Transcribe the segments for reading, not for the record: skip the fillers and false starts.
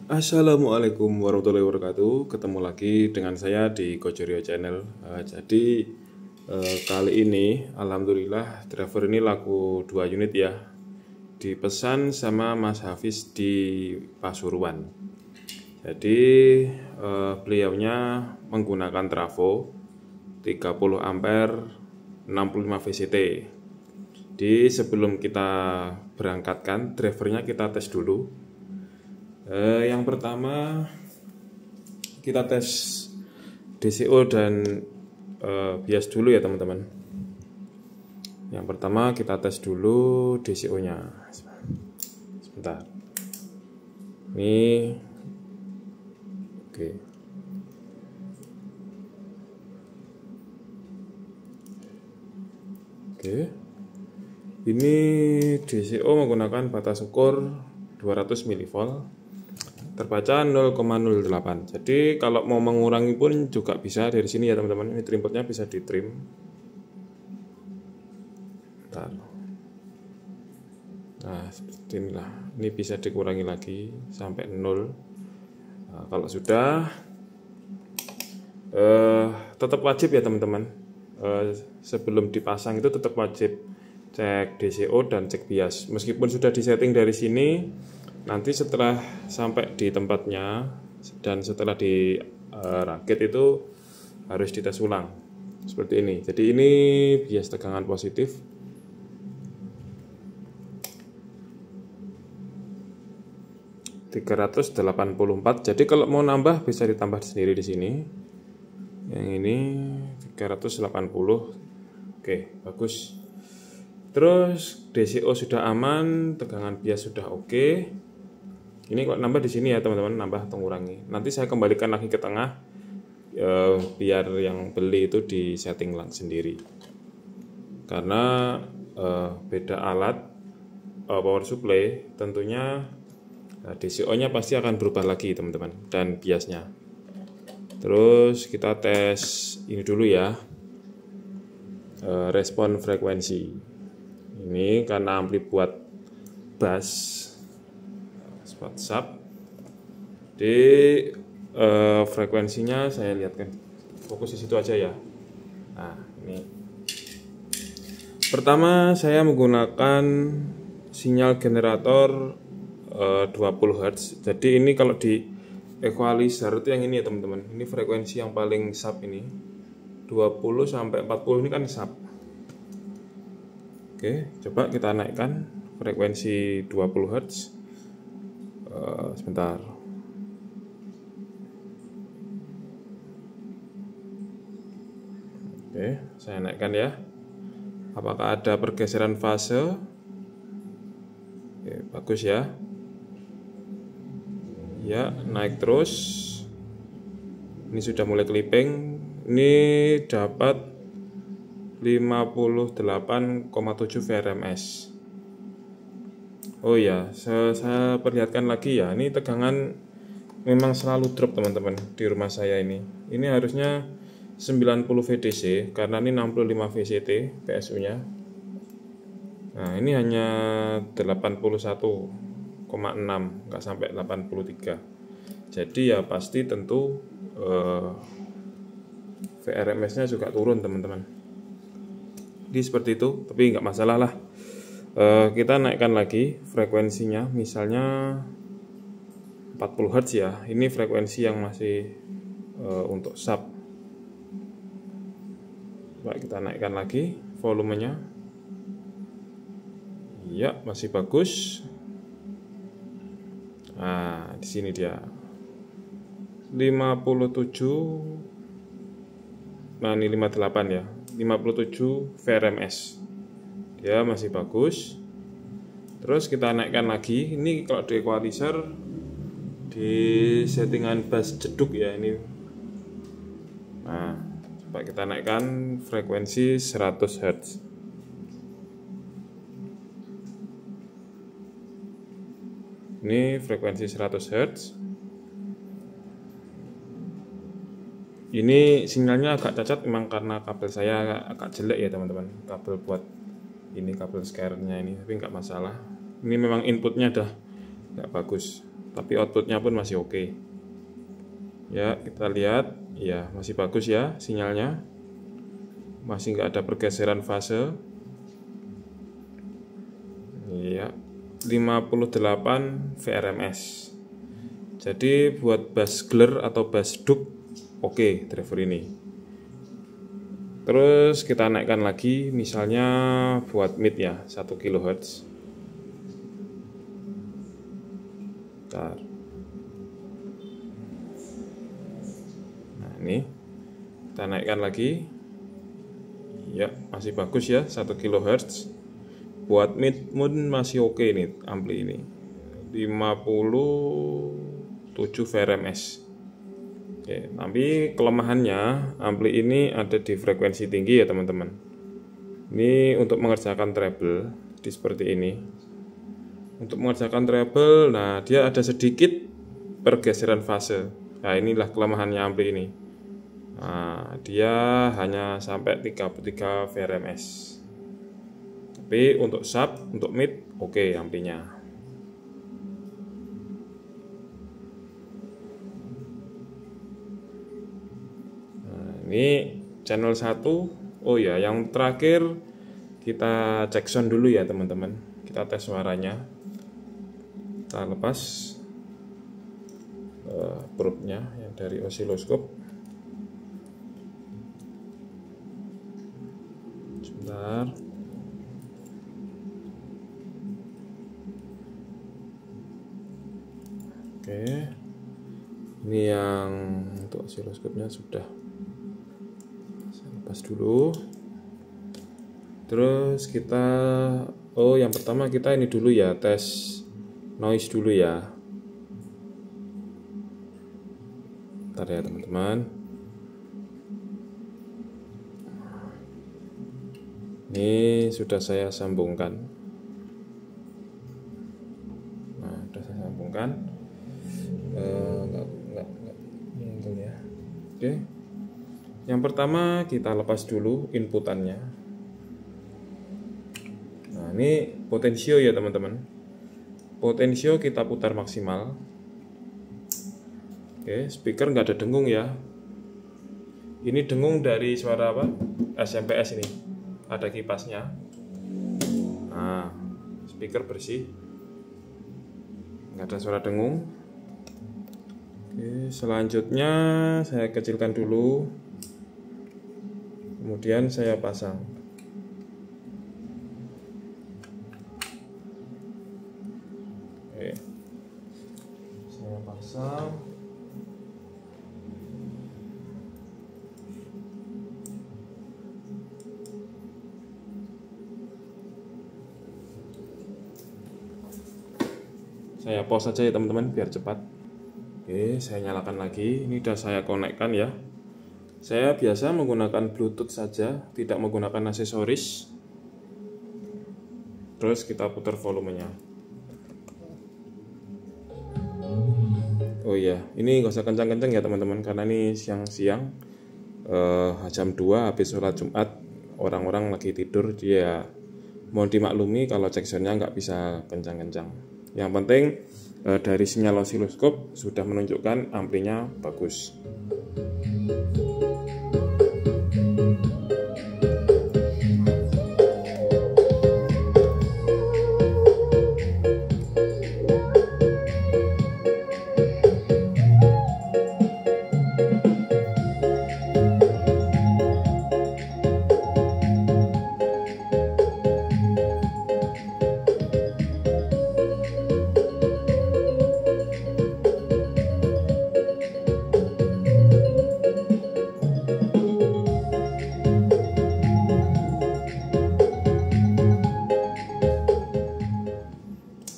Assalamualaikum warahmatullahi wabarakatuh. Ketemu lagi dengan saya di Gojorio Channel. Kali ini alhamdulillah driver ini laku 2 unit ya. Dipesan sama Mas Hafiz di Pasuruan. Jadi beliaunya menggunakan trafo 30 ampere 65 VCT. Jadi sebelum kita berangkatkan, drivernya kita tes dulu. Yang pertama kita tes DCO dan bias dulu ya teman-teman. Yang pertama kita tes dulu DCO-nya. Sebentar. Ini oke. Oke. Ini DCO menggunakan batas ukur 200 mV. Terbaca 0,08. Jadi kalau mau mengurangi pun juga bisa dari sini ya teman-teman. Ini trim potnya bisa di trim. Bentar. Nah seperti inilah. Ini bisa dikurangi lagi sampai 0. Nah, kalau sudah tetap wajib ya teman-teman. Sebelum dipasang itu tetap wajib cek DCO dan cek bias. Meskipun sudah disetting dari sini, nanti setelah sampai di tempatnya dan setelah dirakit itu harus dites ulang seperti ini. Jadi ini bias tegangan positif. ...384. Jadi kalau mau nambah bisa ditambah sendiri di sini. Yang ini 380. Oke, bagus. Terus DCO sudah aman, tegangan bias sudah oke. Ini kok nambah di sini ya teman-teman, nambah atau ngurangi. Nanti saya kembalikan lagi ke tengah biar yang beli itu di setting sendiri. Karena beda alat power supply, tentunya DCO-nya pasti akan berubah lagi teman-teman, dan biasnya. Terus kita tes ini dulu ya, respon frekuensi. Ini karena ampli buat bass WhatsApp. Di frekuensinya saya lihatkan, fokus di situ aja ya. Nah ini pertama saya menggunakan sinyal generator 20 Hz. Jadi ini kalau di equalizer itu yang ini ya teman-teman. Ini frekuensi yang paling sub ini 20 sampai 40 ini kan sub. Oke, coba kita naikkan frekuensi 20 Hz. Sebentar. Oke, saya naikkan ya. Apakah ada pergeseran fase? Oke, bagus ya. Ya, naik terus. Ini sudah mulai clipping. Ini dapat 58,7 VRMS. Oh ya, saya perlihatkan lagi ya. Ini tegangan memang selalu drop teman-teman di rumah saya ini. Ini harusnya 90 VDC karena ini 65 VCT PSU-nya. Nah, ini hanya 81,6, nggak sampai 83. Jadi ya pasti tentu VRMS-nya juga turun teman-teman. Jadi seperti itu, tapi nggak masalah lah. Kita naikkan lagi frekuensinya, misalnya 40 Hz ya. Ini frekuensi yang masih untuk sub. Coba kita naikkan lagi volumenya. Ya, masih bagus. Nah, di sini dia 57. Nah, ini 58 ya. 57 VRMS. Ya masih bagus. Terus kita naikkan lagi. Ini kalau di equalizer di settingan bass jeduk ya ini. Nah, coba kita naikkan frekuensi 100 Hz. Ini frekuensi 100 Hz. Ini sinyalnya agak cacat memang karena kabel saya agak jelek ya teman-teman. Kabel buat ini kabel scarenya ini, tapi nggak masalah. Ini memang inputnya dah nggak bagus. tapi outputnya pun masih oke. Ya, kita lihat, ya masih bagus ya sinyalnya, masih nggak ada pergeseran fase. Ya, 58 VRMS. Jadi buat bass gler atau bass dub oke driver ini. Terus kita naikkan lagi, misalnya buat mid ya 1 kHz. Bentar. Nah ini kita naikkan lagi. Ya masih bagus ya 1 kHz. Buat mid pun masih oke nih ampli ini, 57 VRMS. Oke, tapi kelemahannya ampli ini ada di frekuensi tinggi ya teman-teman. Ini untuk mengerjakan treble di seperti ini. Untuk mengerjakan treble, nah dia ada sedikit pergeseran fase. Nah inilah kelemahannya ampli ini. Nah, dia hanya sampai 33 VRMS. Tapi untuk sub, untuk mid oke amplinya. Ini channel 1. Oh ya, yang terakhir kita cek sound dulu ya teman-teman. Kita tes suaranya. Kita lepas probe-nya yang dari osiloskop. Sebentar. Oke. Ini yang untuk osiloskopnya sudah lepas dulu. Terus kita yang pertama kita ini dulu ya, tes noise dulu ya. Bentar ya teman-teman. Ini sudah saya sambungkan. Nah, sudah saya sambungkan. Enggak nyinggung ya. Oke. Yang pertama kita lepas dulu inputannya. Nah ini potensio ya teman-teman. Potensio kita putar maksimal. Oke, speaker nggak ada dengung ya. Ini dengung dari suara apa? SMPS ini. Ada kipasnya. Nah, speaker bersih. Nggak ada suara dengung. Oke, selanjutnya saya kecilkan dulu. Kemudian saya pasang. Oke. Saya pasang. Saya pause saja ya teman-teman biar cepat. Oke, saya nyalakan lagi. Ini sudah saya konekkan ya. Saya biasa menggunakan Bluetooth saja, tidak menggunakan aksesoris. Terus kita putar volumenya. Oh iya, ini nggak usah kencang-kencang ya teman-teman, karena ini siang-siang, jam 2 habis sholat Jumat, orang-orang lagi tidur, dia mohon dimaklumi kalau cek soundnya nggak bisa kencang-kencang. Yang penting dari sinyal osiloskop sudah menunjukkan amplinya bagus.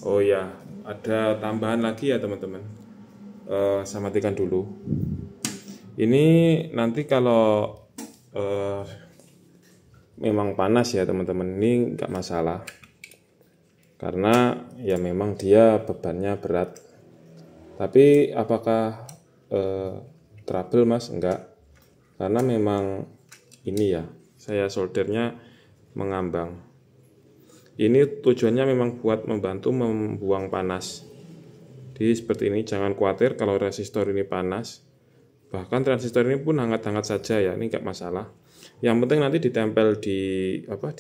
Oh ya, ada tambahan lagi ya teman-teman. Saya matikan dulu. Ini nanti kalau memang panas ya teman-teman, ini nggak masalah. Karena ya memang dia bebannya berat. Tapi apakah trouble mas? Enggak. Karena memang ini ya, saya soldernya mengambang. Ini tujuannya memang buat membantu membuang panas. Jadi seperti ini, jangan khawatir kalau resistor ini panas. Bahkan transistor ini pun hangat-hangat saja ya, ini nggak masalah. Yang penting nanti ditempel di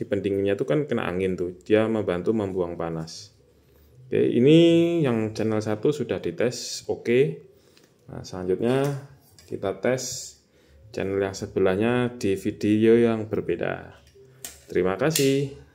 pendinginnya itu kan kena angin tuh, dia membantu membuang panas. Oke, ini yang channel 1 sudah dites, oke. Nah, selanjutnya kita tes channel yang sebelahnya di video yang berbeda. Terima kasih.